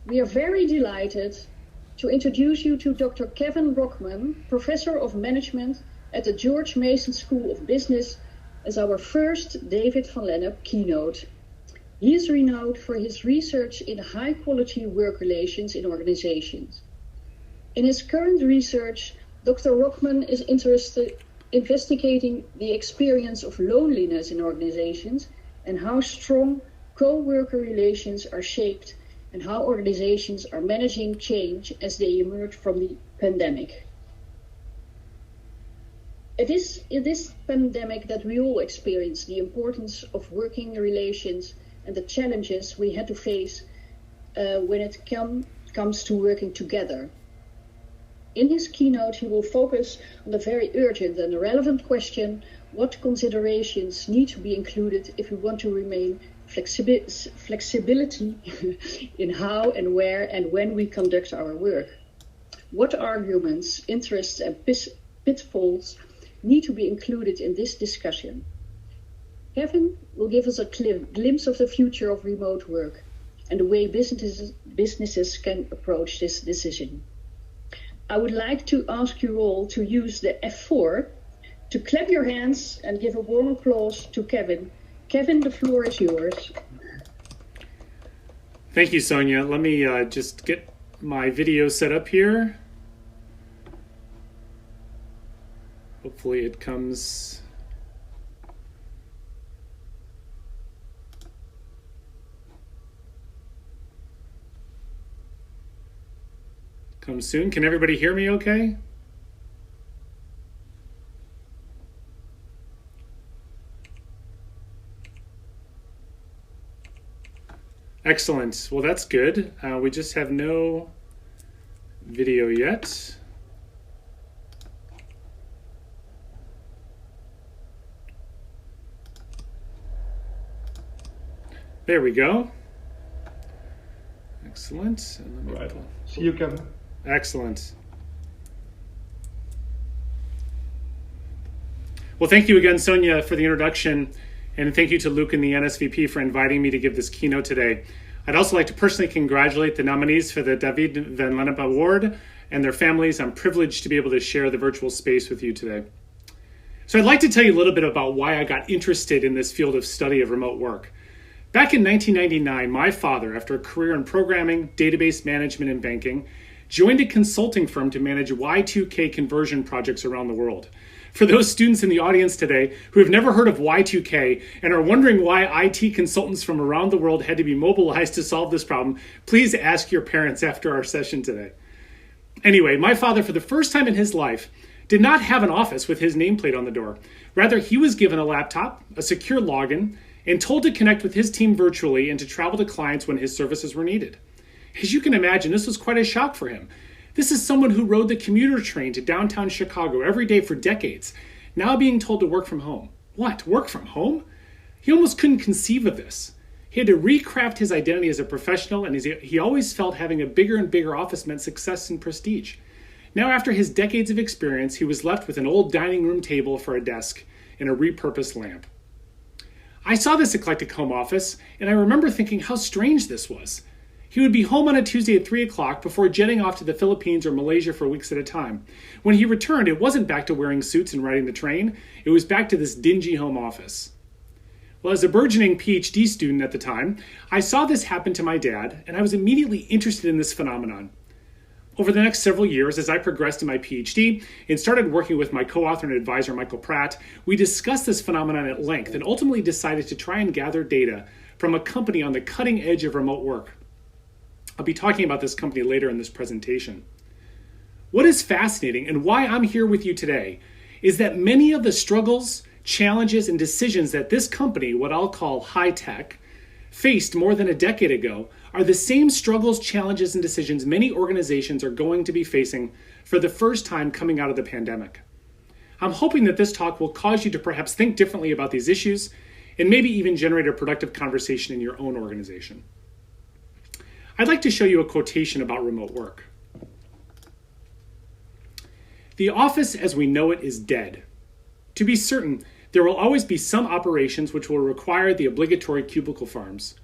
We are very delighted to introduce you to Dr. Kevin Rockmann, Professor of Management at the George Mason School of Business, as our first David van Lennep keynote. He is renowned for his research in high-quality work relations in organizations. In his current research, Dr. Rockmann is investigating the experience of loneliness in organizations and how strong co-worker relations are shaped and how organizations are managing change as they emerge from the pandemic. It is in this pandemic that we all experience the importance of working relations and the challenges we had to face when it comes to working together. In his keynote, he will focus on the very urgent and relevant question: what considerations need to be included if we want to remain flexibility in how and where and when we conduct our work? What arguments, interests and pitfalls need to be included in this discussion? Kevin will give us a glimpse of the future of remote work and the way businesses can approach this decision. I would like to ask you all to use the F4 to clap your hands and give a warm applause to Kevin. Kevin, the floor is yours. Thank you, Sonia. Let me just get my video set up here. Hopefully it comes soon. Can everybody hear me okay? Excellent. Well, that's good. We just have no video yet. There we go. Excellent. And right. See you, Kevin. Excellent. Well, thank you again, Sonia, for the introduction, and thank you to Luke and the NSvP for inviting me to give this keynote today. I'd also like to personally congratulate the nominees for the David van Lennep Award and their families. I'm privileged to be able to share the virtual space with you today. So I'd like to tell you a little bit about why I got interested in this field of study of remote work. Back in 1999, my father, after a career in programming, database management, and banking, joined a consulting firm to manage Y2K conversion projects around the world. For those students in the audience today who have never heard of Y2K and are wondering why IT consultants from around the world had to be mobilized to solve this problem, please ask your parents after our session today. Anyway, my father, for the first time in his life, did not have an office with his nameplate on the door. Rather, he was given a laptop, a secure login, and told to connect with his team virtually and to travel to clients when his services were needed. As you can imagine, this was quite a shock for him. This is someone who rode the commuter train to downtown Chicago every day for decades, now being told to work from home. What, work from home? He almost couldn't conceive of this. He had to recraft his identity as a professional, and he always felt having a bigger and bigger office meant success and prestige. Now, after his decades of experience, he was left with an old dining room table for a desk and a repurposed lamp. I saw this eclectic home office, and I remember thinking how strange this was. He would be home on a Tuesday at 3 o'clock before jetting off to the Philippines or Malaysia for weeks at a time. When he returned, it wasn't back to wearing suits and riding the train. It was back to this dingy home office. Well, as a burgeoning PhD student at the time, I saw this happen to my dad, and I was immediately interested in this phenomenon. Over the next several years, as I progressed in my PhD and started working with my co-author and advisor, Michael Pratt, we discussed this phenomenon at length and ultimately decided to try and gather data from a company on the cutting edge of remote work. I'll be talking about this company later in this presentation. What is fascinating and why I'm here with you today is that many of the struggles, challenges, and decisions that this company, what I'll call high tech, faced more than a decade ago are the same struggles, challenges, and decisions many organizations are going to be facing for the first time coming out of the pandemic. I'm hoping that this talk will cause you to perhaps think differently about these issues and maybe even generate a productive conversation in your own organization. I'd like to show you a quotation about remote work. The office as we know it is dead. To be certain, there will always be some operations which will require the obligatory cubicle farms.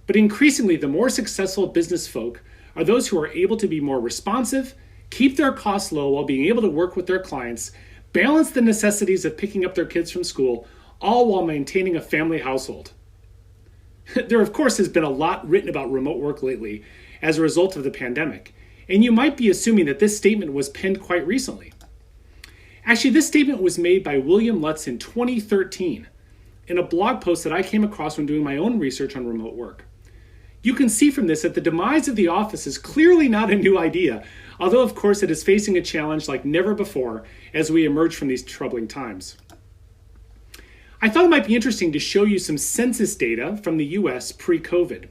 But increasingly, the more successful business folk are those who are able to be more responsive, keep their costs low while being able to work with their clients, balance the necessities of picking up their kids from school, all while maintaining a family household. There, of course, has been a lot written about remote work lately as a result of the pandemic, and you might be assuming that this statement was penned quite recently. Actually, this statement was made by William Lutz in 2013 in a blog post that I came across when doing my own research on remote work. You can see from this that the demise of the office is clearly not a new idea, although of course it is facing a challenge like never before as we emerge from these troubling times. I thought it might be interesting to show you some census data from the US pre-COVID.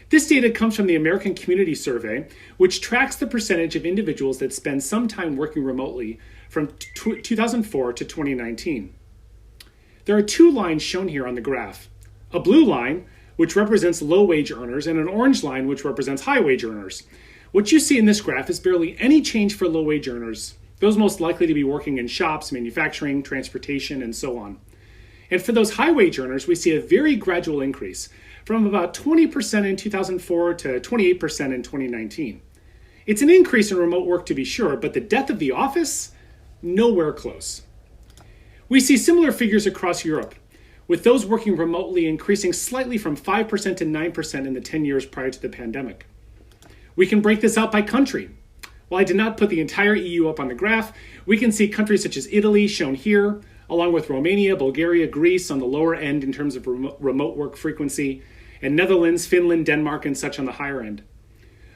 This data comes from the American Community Survey, which tracks the percentage of individuals that spend some time working remotely from 2004 to 2019. There are two lines shown here on the graph. A blue line, which represents low-wage earners, and an orange line, which represents high-wage earners. What you see in this graph is barely any change for low-wage earners, those most likely to be working in shops, manufacturing, transportation, and so on. And for those high-wage earners, we see a very gradual increase, from about 20% in 2004 to 28% in 2019. It's an increase in remote work to be sure, but the death of the office? Nowhere close. We see similar figures across Europe, with those working remotely increasing slightly from 5% to 9% in the 10 years prior to the pandemic. We can break this out by country. While I did not put the entire EU up on the graph, we can see countries such as Italy shown here, along with Romania, Bulgaria, Greece on the lower end in terms of remote work frequency, and Netherlands, Finland, Denmark, and such on the higher end.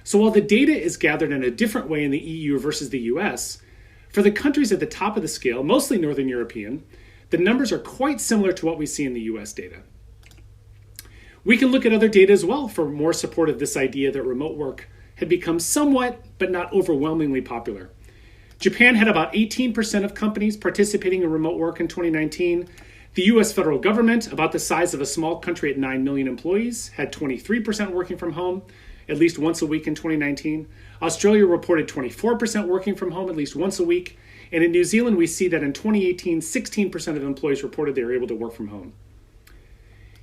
So while the data is gathered in a different way in the EU versus the US, for the countries at the top of the scale, mostly Northern European, the numbers are quite similar to what we see in the US data. We can look at other data as well for more support of this idea that remote work had become somewhat, but not overwhelmingly popular. Japan had about 18% of companies participating in remote work in 2019. The US federal government, about the size of a small country at 9 million employees, had 23% working from home, at least once a week in 2019. Australia reported 24% working from home at least once a week. And in New Zealand, we see that in 2018, 16% of employees reported they were able to work from home.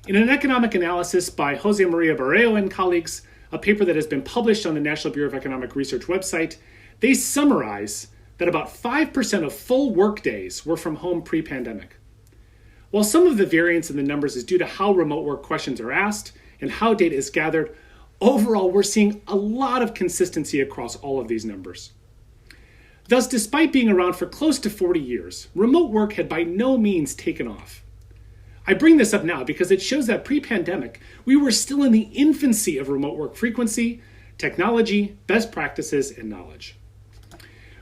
In an economic analysis by Jose Maria Barreo and colleagues, a paper that has been published on the National Bureau of Economic Research website, they summarize that about 5% of full work days were from home pre-pandemic. While some of the variance in the numbers is due to how remote work questions are asked and how data is gathered, overall we're seeing a lot of consistency across all of these numbers. Thus, despite being around for close to 40 years, remote work had by no means taken off. I bring this up now because it shows that pre-pandemic, we were still in the infancy of remote work frequency, technology, best practices, and knowledge.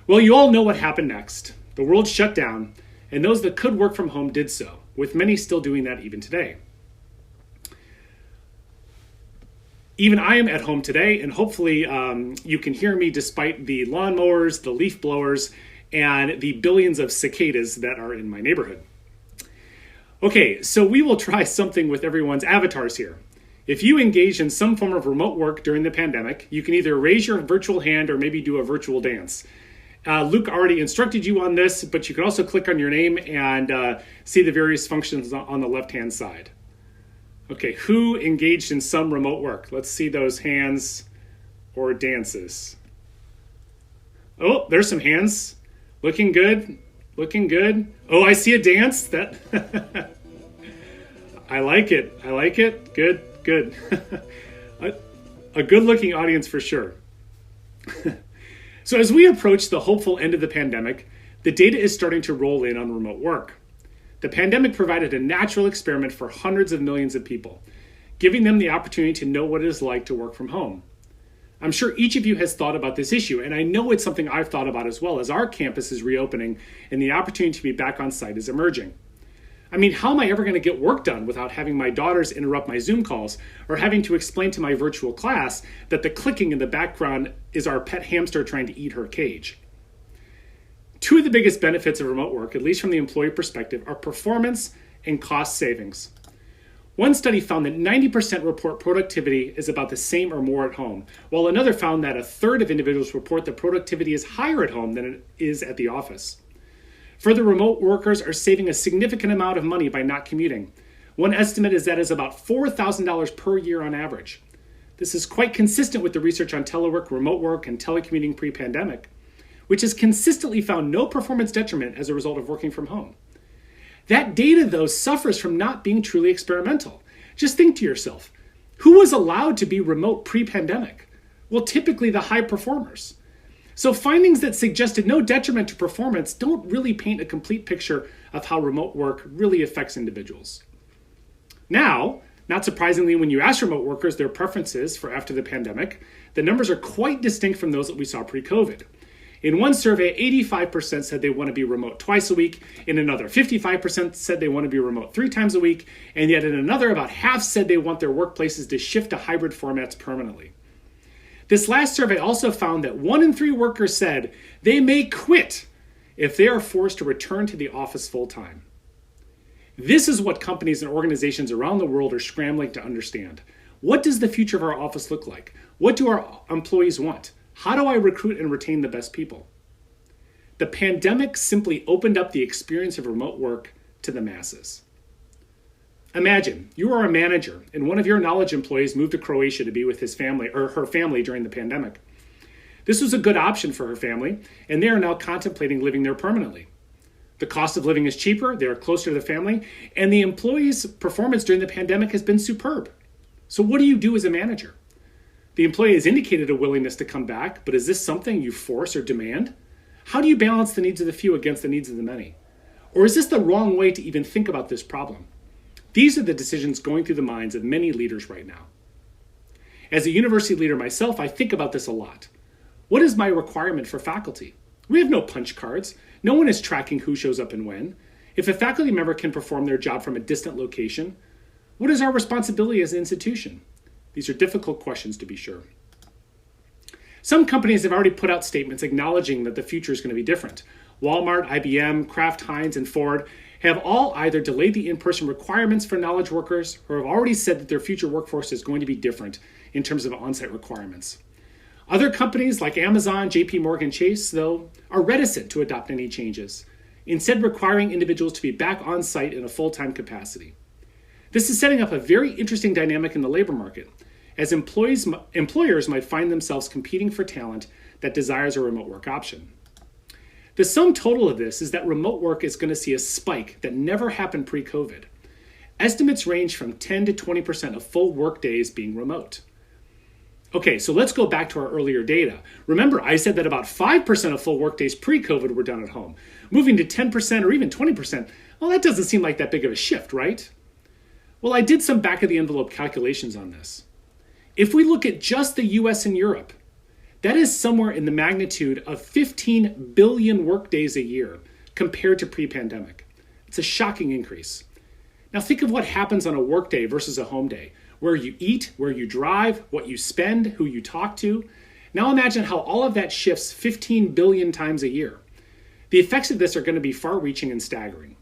Well, you all know what happened next. The world shut down, and those that could work from home did so, with many still doing that even today. Even I am at home today, and hopefully you can hear me despite the lawnmowers, the leaf blowers, and the billions of cicadas that are in my neighborhood. Okay, so we will try something with everyone's avatars here. If you engaged in some form of remote work during the pandemic, you can either raise your virtual hand or maybe do a virtual dance. Luke already instructed you on this, but you can also click on your name and see the various functions on the left-hand side. Okay, who engaged in some remote work? Let's see those hands or dances. Oh, there's some hands. Looking good, looking good. Oh, I see a dance. That I like it, I like it. Good, good. A good-looking audience for sure. So as we approach the hopeful end of the pandemic, the data is starting to roll in on remote work. The pandemic provided a natural experiment for hundreds of millions of people, giving them the opportunity to know what it is like to work from home. I'm sure each of you has thought about this issue, and I know it's something I've thought about as well as our campus is reopening and the opportunity to be back on site is emerging. I mean, how am I ever going to get work done without having my daughters interrupt my Zoom calls or having to explain to my virtual class that the clicking in the background is our pet hamster trying to eat her cage? Two of the biggest benefits of remote work, at least from the employee perspective, are performance and cost savings. One study found that 90% report productivity is about the same or more at home, while another found that a third of individuals report that productivity is higher at home than it is at the office. Further, remote workers are saving a significant amount of money by not commuting. One estimate is that is about $4,000 per year on average. This is quite consistent with the research on telework, remote work, and telecommuting pre-pandemic, which has consistently found no performance detriment as a result of working from home. That data, though, suffers from not being truly experimental. Just think to yourself, who was allowed to be remote pre-pandemic? Well, typically the high performers. So findings that suggested no detriment to performance don't really paint a complete picture of how remote work really affects individuals. Now, not surprisingly, when you ask remote workers their preferences for after the pandemic, the numbers are quite distinct from those that we saw pre-COVID. In one survey, 85% said they want to be remote twice a week. In another, 55% said they want to be remote 3 times a week. And yet in another, about half said they want their workplaces to shift to hybrid formats permanently. This last survey also found that 1 in 3 workers said they may quit if they are forced to return to the office full time. This is what companies and organizations around the world are scrambling to understand. What does the future of our office look like? What do our employees want? How do I recruit and retain the best people? The pandemic simply opened up the experience of remote work to the masses. Imagine you are a manager and one of your knowledge employees moved to Croatia to be with his family or her family during the pandemic. This was a good option for her family, and they are now contemplating living there permanently. The cost of living is cheaper, they are closer to the family, and the employee's performance during the pandemic has been superb. So what do you do as a manager? The employee has indicated a willingness to come back, but is this something you force or demand? How do you balance the needs of the few against the needs of the many? Or is this the wrong way to even think about this problem? These are the decisions going through the minds of many leaders right now. As a university leader myself, I think about this a lot. What is my requirement for faculty? We have no punch cards. No one is tracking who shows up and when. If a faculty member can perform their job from a distant location, what is our responsibility as an institution? These are difficult questions, to be sure. Some companies have already put out statements acknowledging that the future is going to be different. Walmart, IBM, Kraft Heinz, and Ford have all either delayed the in-person requirements for knowledge workers or have already said that their future workforce is going to be different in terms of on-site requirements. Other companies like Amazon, JP Morgan Chase, though, are reticent to adopt any changes, instead requiring individuals to be back on site in a full-time capacity. This is setting up a very interesting dynamic in the labor market, as employers might find themselves competing for talent that desires a remote work option. The sum total of this is that remote work is going to see a spike that never happened pre-COVID. Estimates range from 10 to 20% of full work days being remote. Okay, so let's go back to our earlier data. Remember, I said that about 5% of full work days pre-COVID were done at home. Moving to 10% or even 20%, well, that doesn't seem like that big of a shift, right? Well, I did some back-of-the-envelope calculations on this. If we look at just the US and Europe, that is somewhere in the magnitude of 15 billion workdays a year compared to pre-pandemic. It's a shocking increase. Now think of what happens on a workday versus a home day, where you eat, where you drive, what you spend, who you talk to. Now imagine how all of that shifts 15 billion times a year. The effects of this are going to be far-reaching and staggering.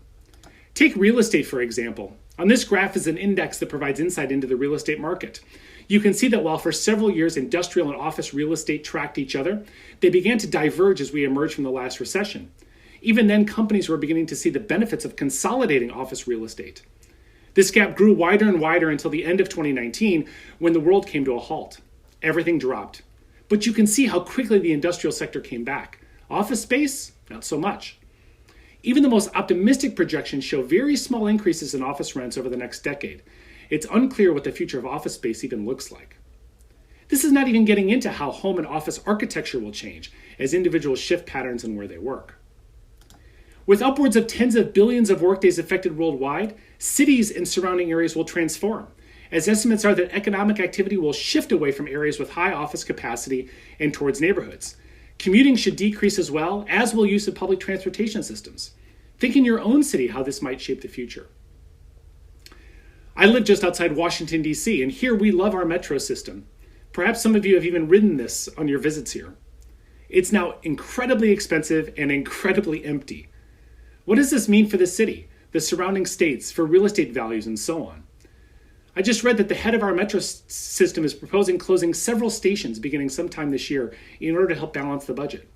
Take real estate, for example. On this graph is an index that provides insight into the real estate market. You can see that while for several years industrial and office real estate tracked each other, they began to diverge as we emerged from the last recession. Even then, companies were beginning to see the benefits of consolidating office real estate. This gap grew wider and wider until the end of 2019, when the world came to a halt. Everything dropped. But you can see how quickly the industrial sector came back. Office space, not so much. Even the most optimistic projections show very small increases in office rents over the next decade. It's unclear what the future of office space even looks like. This is not even getting into how home and office architecture will change as individuals shift patterns in where they work. With upwards of tens of billions of workdays affected worldwide, cities and surrounding areas will transform, as estimates are that economic activity will shift away from areas with high office capacity and towards neighborhoods. Commuting should decrease as well, as will use of public transportation systems. Think in your own city how this might shape the future. I live just outside Washington, D.C., and here we love our metro system. Perhaps some of you have even ridden this on your visits here. It's now incredibly expensive and incredibly empty. What does this mean for the city, the surrounding states, for real estate values, and so on? I just read that the head of our metro system is proposing closing several stations beginning sometime this year in order to help balance the budget.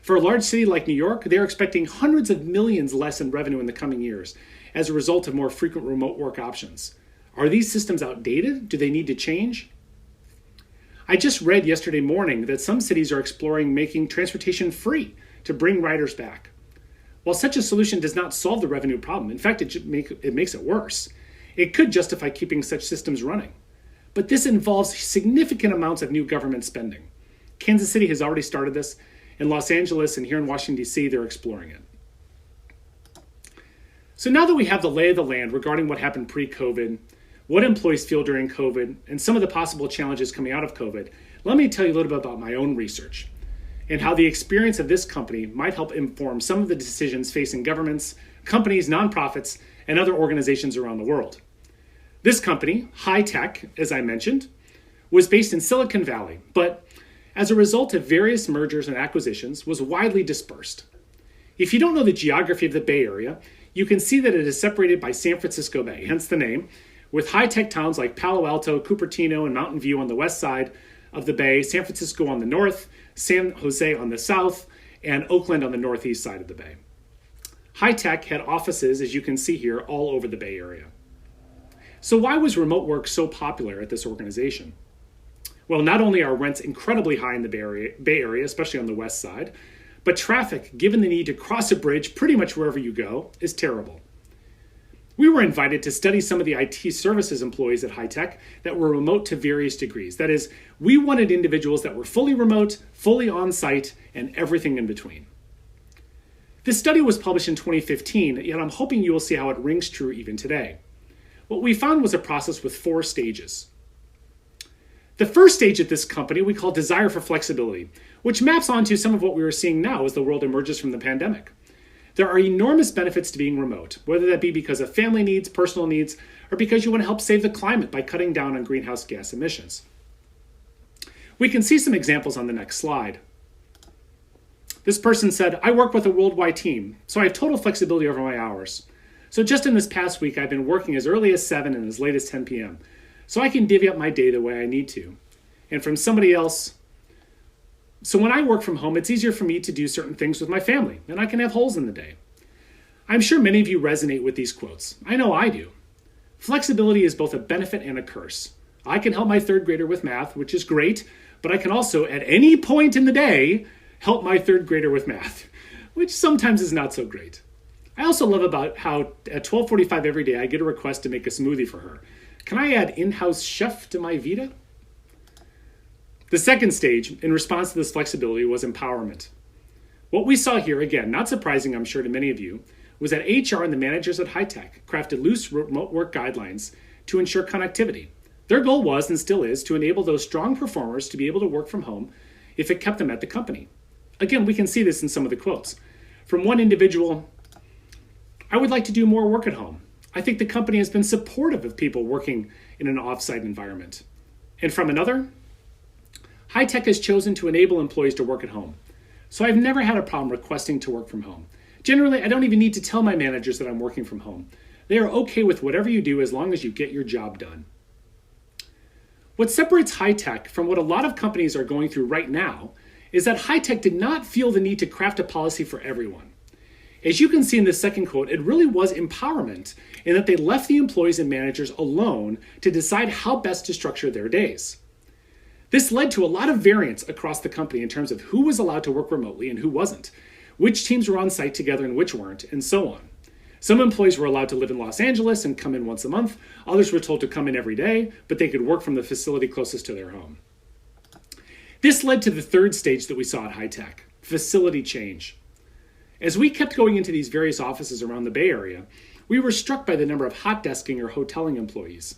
For a large city like New York, they're expecting hundreds of millions less in revenue in the coming years as a result of more frequent remote work options. Are these systems outdated? Do they need to change? I just read yesterday morning that some cities are exploring making transportation free to bring riders back. While such a solution does not solve the revenue problem, in fact, it makes it worse. It could justify keeping such systems running. But this involves significant amounts of new government spending. Kansas City has already started this. In Los Angeles and here in Washington, D.C., they're exploring it. So now that we have the lay of the land regarding what happened pre-COVID, what employees feel during COVID, and some of the possible challenges coming out of COVID, let me tell you a little bit about my own research and how the experience of this company might help inform some of the decisions facing governments, companies, nonprofits, and other organizations around the world. This company, High Tech, as I mentioned, was based in Silicon Valley, but as a result of various mergers and acquisitions, was widely dispersed. If you don't know the geography of the Bay Area, you can see that it is separated by San Francisco Bay, hence the name, with high-tech towns like Palo Alto, Cupertino, and Mountain View on the west side of the Bay, San Francisco on the north, San Jose on the south, and Oakland on the northeast side of the Bay. High Tech had offices, as you can see here, all over the Bay Area. So why was remote work so popular at this organization? Well, not only are rents incredibly high in the Bay Area, especially on the west side, but traffic, given the need to cross a bridge pretty much wherever you go, is terrible. We were invited to study some of the IT services employees at High Tech that were remote to various degrees. That is, we wanted individuals that were fully remote, fully on-site, and everything in between. This study was published in 2015, yet I'm hoping you will see how it rings true even today. What we found was a process with 4 stages. The first stage at this company we call desire for flexibility, which maps onto some of what we are seeing now as the world emerges from the pandemic. There are enormous benefits to being remote, whether that be because of family needs, personal needs, or because you want to help save the climate by cutting down on greenhouse gas emissions. We can see some examples on the next slide. This person said, I work with a worldwide team, so I have total flexibility over my hours. So just in this past week, I've been working as early as 7 and as late as 10 p.m., so I can divvy up my day the way I need to. And from somebody else, so when I work from home, it's easier for me to do certain things with my family, and I can have holes in the day. I'm sure many of you resonate with these quotes. I know I do. Flexibility is both a benefit and a curse. I can help my 3rd grader with math, which is great, but I can also, at any point in the day, help my 3rd grader with math, which sometimes is not so great. I also love about how at 12:45 every day, I get a request to make a smoothie for her. Can I add in-house chef to my Vita? The second stage, in response to this flexibility, was empowerment. What we saw here, again, not surprising I'm sure to many of you, was that HR and the managers at High Tech crafted loose remote work guidelines to ensure connectivity. Their goal was, and still is, to enable those strong performers to be able to work from home if it kept them at the company. Again, we can see this in some of the quotes. From one individual, I would like to do more work at home. I think the company has been supportive of people working in an off-site environment. And from another, High Tech has chosen to enable employees to work at home. So I've never had a problem requesting to work from home. Generally, I don't even need to tell my managers that I'm working from home. They are okay with whatever you do as long as you get your job done. What separates High Tech from what a lot of companies are going through right now is that High Tech did not feel the need to craft a policy for everyone. As you can see in this second quote, it really was empowerment in that they left the employees and managers alone to decide how best to structure their days. This led to a lot of variance across the company in terms of who was allowed to work remotely and who wasn't, which teams were on site together and which weren't, and so on. Some employees were allowed to live in Los Angeles and come in once a month. Others were told to come in every day, but they could work from the facility closest to their home. This led to the third stage that we saw at High Tech, facility change. As we kept going into these various offices around the Bay Area, we were struck by the number of hot desking or hoteling employees.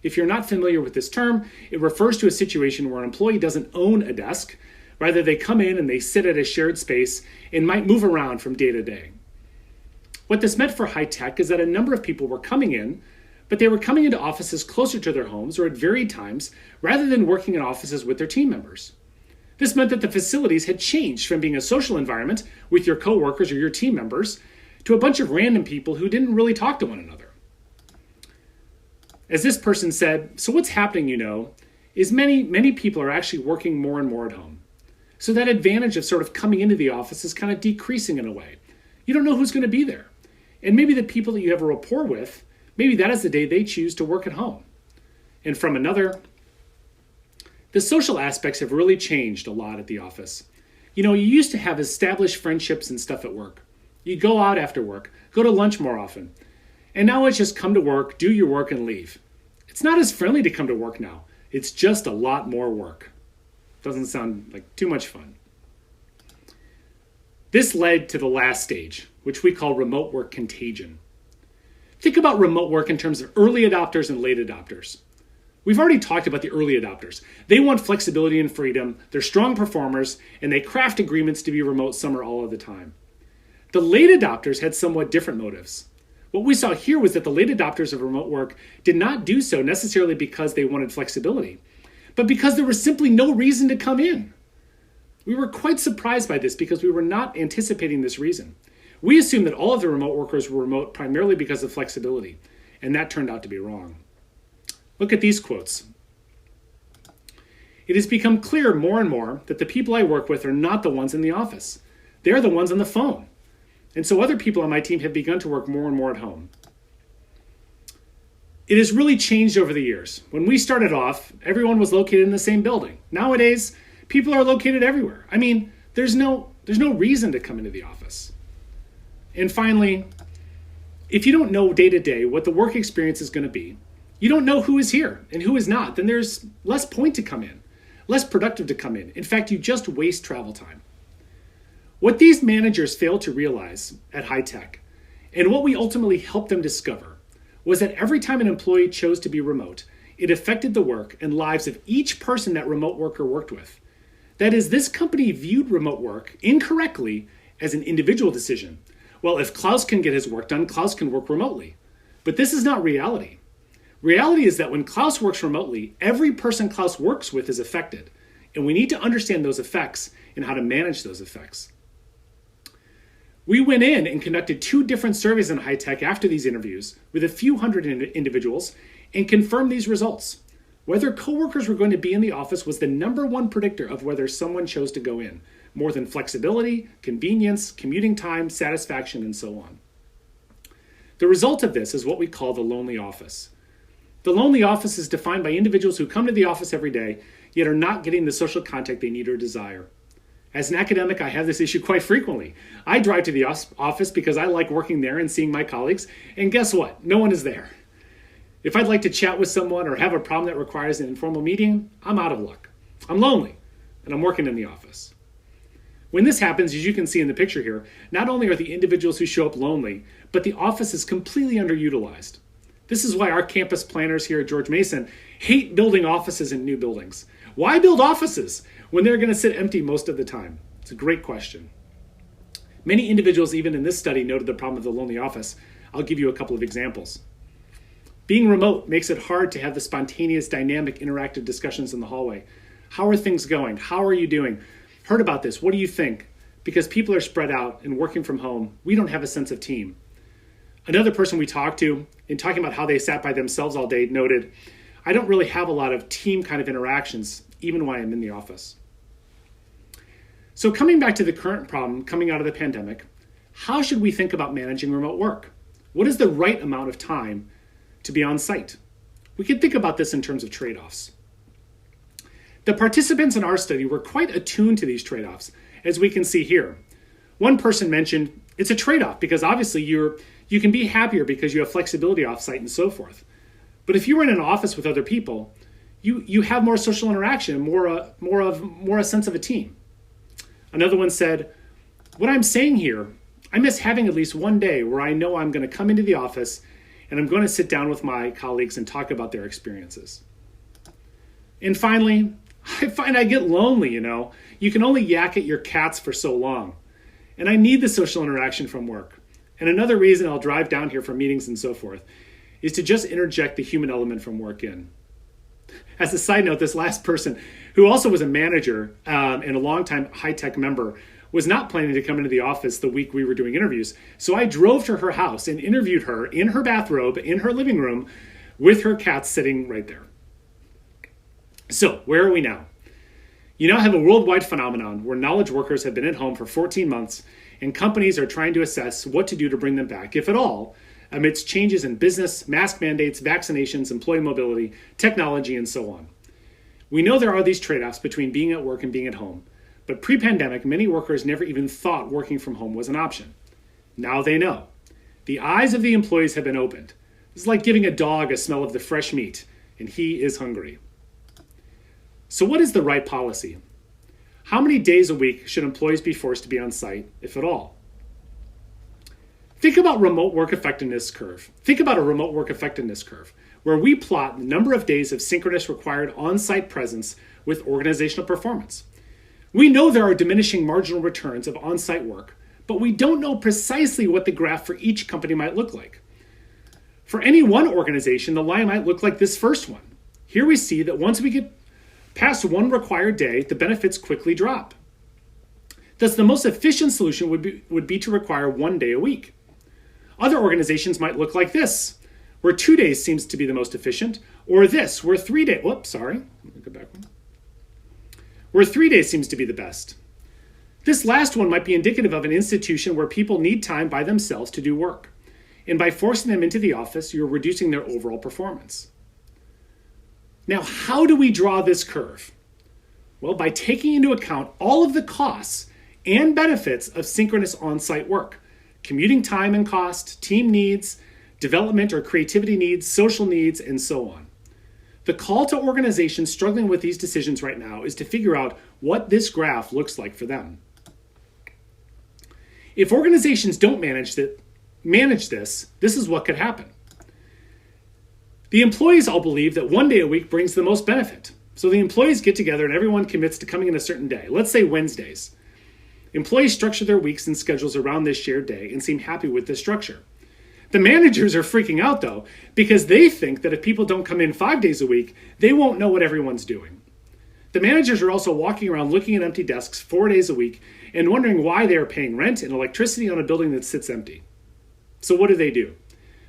If you're not familiar with this term, it refers to a situation where an employee doesn't own a desk. Rather, they come in and they sit at a shared space and might move around from day to day. What this meant for High Tech is that a number of people were coming in, but they were coming into offices closer to their homes or at varied times, rather than working in offices with their team members. This meant that the facilities had changed from being a social environment with your coworkers or your team members to a bunch of random people who didn't really talk to one another. As this person said, so what's happening, is many people are actually working more and more at home. So that advantage of sort of coming into the office is kind of decreasing in a way. You don't know who's going to be there. And maybe the people that you have a rapport with, maybe that is the day they choose to work at home. And from another, The social aspects have really changed a lot at the office. You used to have established friendships and stuff at work. You go out after work, go to lunch more often. And now it's just come to work, do your work, and leave. It's not as friendly to come to work now. It's just a lot more work. Doesn't sound like too much fun. This led to the last stage, which we call remote work contagion. Think about remote work in terms of early adopters and late adopters. We've already talked about the early adopters. They want flexibility and freedom, they're strong performers, and they craft agreements to be remote some or all of the time. The late adopters had somewhat different motives. What we saw here was that the late adopters of remote work did not do so necessarily because they wanted flexibility, but because there was simply no reason to come in. We were quite surprised by this because we were not anticipating this reason. We assumed that all of the remote workers were remote primarily because of flexibility, and that turned out to be wrong. Look at these quotes. It has become clear more and more that the people I work with are not the ones in the office. They're the ones on the phone. And so other people on my team have begun to work more and more at home. It has really changed over the years. When we started off, everyone was located in the same building. Nowadays, people are located everywhere. I mean, there's no reason to come into the office. And finally, if you don't know day to day what the work experience is going to be, you don't know who is here and who is not, then there's less point to come in, less productive to come in. In fact, you just waste travel time. What these managers failed to realize at high tech, and what we ultimately helped them discover, was that every time an employee chose to be remote, it affected the work and lives of each person that remote worker worked with. That is, this company viewed remote work incorrectly as an individual decision. Well, if Klaus can get his work done, Klaus can work remotely. But this is not reality. Reality is that when Klaus works remotely, every person Klaus works with is affected. And we need to understand those effects and how to manage those effects. We went in and conducted 2 different surveys in high tech after these interviews with a few hundred individuals and confirmed these results. Whether coworkers were going to be in the office was the #1 predictor of whether someone chose to go in, more than flexibility, convenience, commuting time, satisfaction, and so on. The result of this is what we call the lonely office. The lonely office is defined by individuals who come to the office every day, yet are not getting the social contact they need or desire. As an academic, I have this issue quite frequently. I drive to the office because I like working there and seeing my colleagues, and guess what? No one is there. If I'd like to chat with someone or have a problem that requires an informal meeting, I'm out of luck. I'm lonely, and I'm working in the office. When this happens, as you can see in the picture here, not only are the individuals who show up lonely, but the office is completely underutilized. This is why our campus planners here at George Mason hate building offices in new buildings. Why build offices when they're going to sit empty most of the time? It's a great question. Many individuals, even in this study, noted the problem of the lonely office. I'll give you a couple of examples. Being remote makes it hard to have the spontaneous, dynamic, interactive discussions in the hallway. How are things going? How are you doing? Heard about this. What do you think? Because people are spread out and working from home, we don't have a sense of team. Another person we talked to, in talking about how they sat by themselves all day, noted, I don't really have a lot of team kind of interactions, even when I'm in the office. So coming back to the current problem coming out of the pandemic, how should we think about managing remote work? What is the right amount of time to be on site? We could think about this in terms of trade-offs. The participants in our study were quite attuned to these trade-offs, as we can see here. One person mentioned it's a trade-off because obviously you can be happier because you have flexibility off-site and so forth. But if you were in an office with other people, you have more social interaction, more a sense of a team. Another one said, what I'm saying here, I miss having at least one day where I know I'm going to come into the office and I'm going to sit down with my colleagues and talk about their experiences. And finally, I find I get lonely, You can only yak at your cats for so long. And I need the social interaction from work. And another reason I'll drive down here for meetings and so forth is to just interject the human element from work in. As a side note, this last person, who also was a manager and a longtime high-tech member, was not planning to come into the office the week we were doing interviews. So I drove to her house and interviewed her in her bathrobe, in her living room, with her cats sitting right there. So where are we now? You now have a worldwide phenomenon where knowledge workers have been at home for 14 months and companies are trying to assess what to do to bring them back, if at all, amidst changes in business, mask mandates, vaccinations, employee mobility, technology, and so on. We know there are these trade-offs between being at work and being at home, but pre-pandemic, many workers never even thought working from home was an option. Now they know. The eyes of the employees have been opened. It's like giving a dog a smell of the fresh meat, and he is hungry. So what is the right policy? How many days a week should employees be forced to be on site, if at all? Think about remote work effectiveness curve. Think about a remote work effectiveness curve, where we plot the number of days of synchronous required on-site presence with organizational performance. We know there are diminishing marginal returns of on-site work, but we don't know precisely what the graph for each company might look like. For any one organization, the line might look like this first one. Here we see that once we get past one required day, the benefits quickly drop. Thus, the most efficient solution would be to require 1 day a week. Other organizations might look like this, where 2 days seems to be the most efficient, or this, where 3 days, where 3 days seems to be the best. This last one might be indicative of an institution where people need time by themselves to do work. And by forcing them into the office, you're reducing their overall performance. Now, how do we draw this curve? Well, by taking into account all of the costs and benefits of synchronous on-site work, commuting time and cost, team needs, development or creativity needs, social needs, and so on. The call to organizations struggling with these decisions right now is to figure out what this graph looks like for them. If organizations don't manage this, this is what could happen. The employees all believe that 1 day a week brings the most benefit. So the employees get together and everyone commits to coming in a certain day, let's say Wednesdays. Employees structure their weeks and schedules around this shared day and seem happy with this structure. The managers are freaking out though, because they think that if people don't come in 5 days a week, they won't know what everyone's doing. The managers are also walking around looking at empty desks 4 days a week and wondering why they are paying rent and electricity on a building that sits empty. So what do?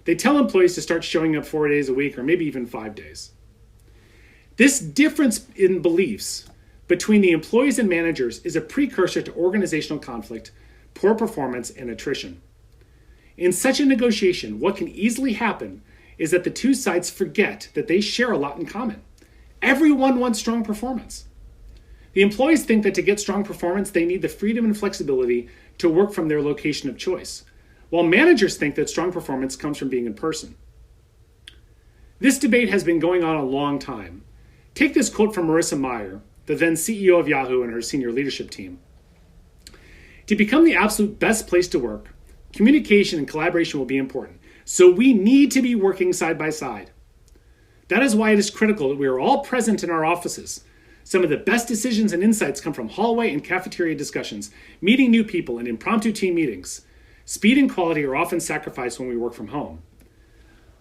They tell employees to start showing up 4 days a week or maybe even 5 days. This difference in beliefs between the employees and managers is a precursor to organizational conflict, poor performance, and attrition. In such a negotiation, what can easily happen is that the two sides forget that they share a lot in common. Everyone wants strong performance. The employees think that to get strong performance, they need the freedom and flexibility to work from their location of choice, while managers think that strong performance comes from being in person. This debate has been going on a long time. Take this quote from Marissa Mayer, the then CEO of Yahoo and her senior leadership team. To become the absolute best place to work, communication and collaboration will be important. So we need to be working side by side. That is why it is critical that we are all present in our offices. Some of the best decisions and insights come from hallway and cafeteria discussions, meeting new people, and impromptu team meetings. Speed and quality are often sacrificed when we work from home.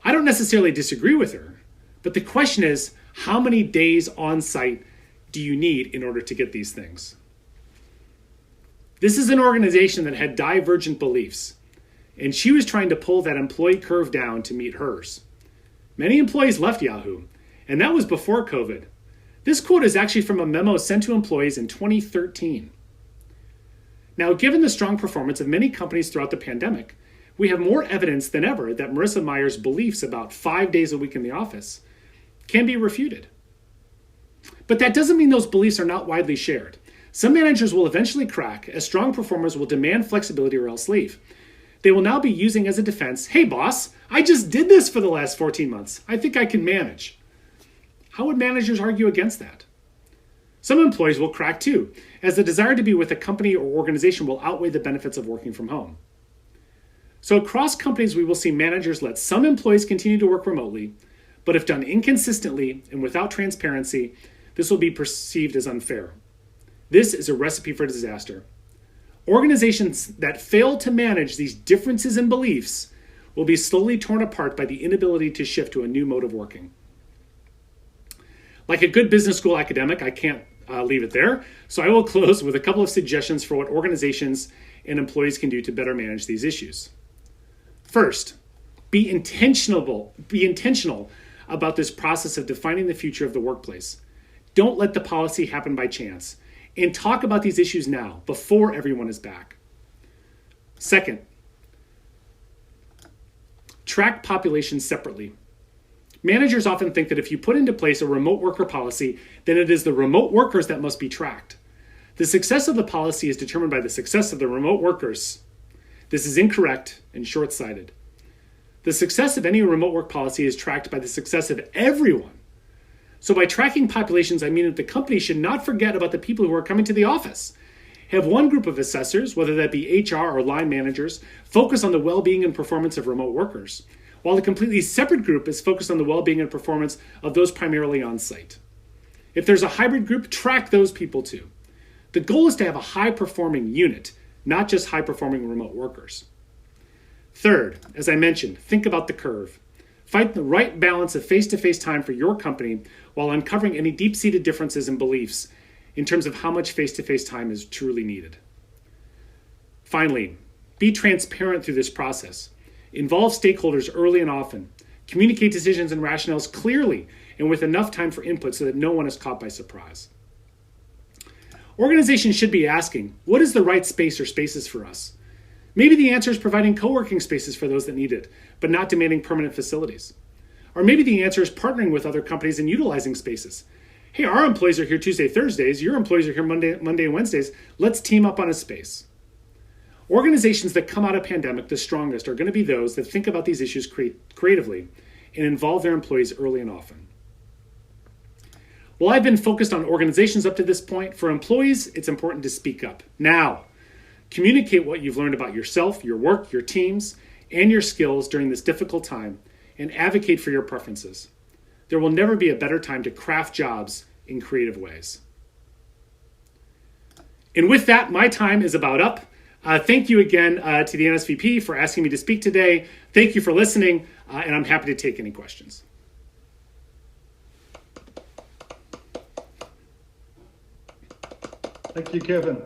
I don't necessarily disagree with her, but the question is, how many days on site do you need in order to get these things? This is an organization that had divergent beliefs, and she was trying to pull that employee curve down to meet hers. Many employees left Yahoo, and that was before COVID. This quote is actually from a memo sent to employees in 2013. Now, given the strong performance of many companies throughout the pandemic, we have more evidence than ever that Marissa Mayer's beliefs about 5 days a week in the office can be refuted. But that doesn't mean those beliefs are not widely shared. Some managers will eventually crack, as strong performers will demand flexibility or else leave. They will now be using as a defense, hey boss, I just did this for the last 14 months. I think I can manage. How would managers argue against that? Some employees will crack too, as the desire to be with a company or organization will outweigh the benefits of working from home. So across companies, we will see managers let some employees continue to work remotely, but if done inconsistently and without transparency, this will be perceived as unfair. This is a recipe for disaster. Organizations that fail to manage these differences in beliefs will be slowly torn apart by the inability to shift to a new mode of working. Like a good business school academic, I can't leave it there, so I will close with a couple of suggestions for what organizations and employees can do to better manage these issues. First, be intentional about this process of defining the future of the workplace. Don't let the policy happen by chance, and talk about these issues now, before everyone is back. Second, track populations separately. Managers often think that if you put into place a remote worker policy, then it is the remote workers that must be tracked. The success of the policy is determined by the success of the remote workers. This is incorrect and short-sighted. The success of any remote work policy is tracked by the success of everyone. So by tracking populations, I mean that the company should not forget about the people who are coming to the office. Have one group of assessors, whether that be HR or line managers, focus on the well-being and performance of remote workers, while a completely separate group is focused on the well-being and performance of those primarily on site. If there's a hybrid group, track those people too. The goal is to have a high-performing unit, not just high-performing remote workers. Third, as I mentioned, think about the curve. Find the right balance of face-to-face time for your company while uncovering any deep-seated differences in beliefs in terms of how much face-to-face time is truly needed. Finally, be transparent through this process. Involve stakeholders early and often. Communicate decisions and rationales clearly and with enough time for input so that no one is caught by surprise. Organizations should be asking, what is the right space or spaces for us? Maybe the answer is providing co-working spaces for those that need it, but not demanding permanent facilities. Or maybe the answer is partnering with other companies and utilizing spaces. Hey, our employees are here Tuesday, Thursdays. Your employees are here Monday and Wednesdays. Let's team up on a space. Organizations that come out of pandemic the strongest are going to be those that think about these issues creatively and involve their employees early and often. While I've been focused on organizations up to this point, for employees, it's important to speak up. Now, communicate what you've learned about yourself, your work, your teams, and your skills during this difficult time, and advocate for your preferences. There will never be a better time to craft jobs in creative ways. And with that, my time is about up. Thank you again to the NSVP for asking me to speak today. Thank you for listening, and I'm happy to take any questions. Thank you, Kevin.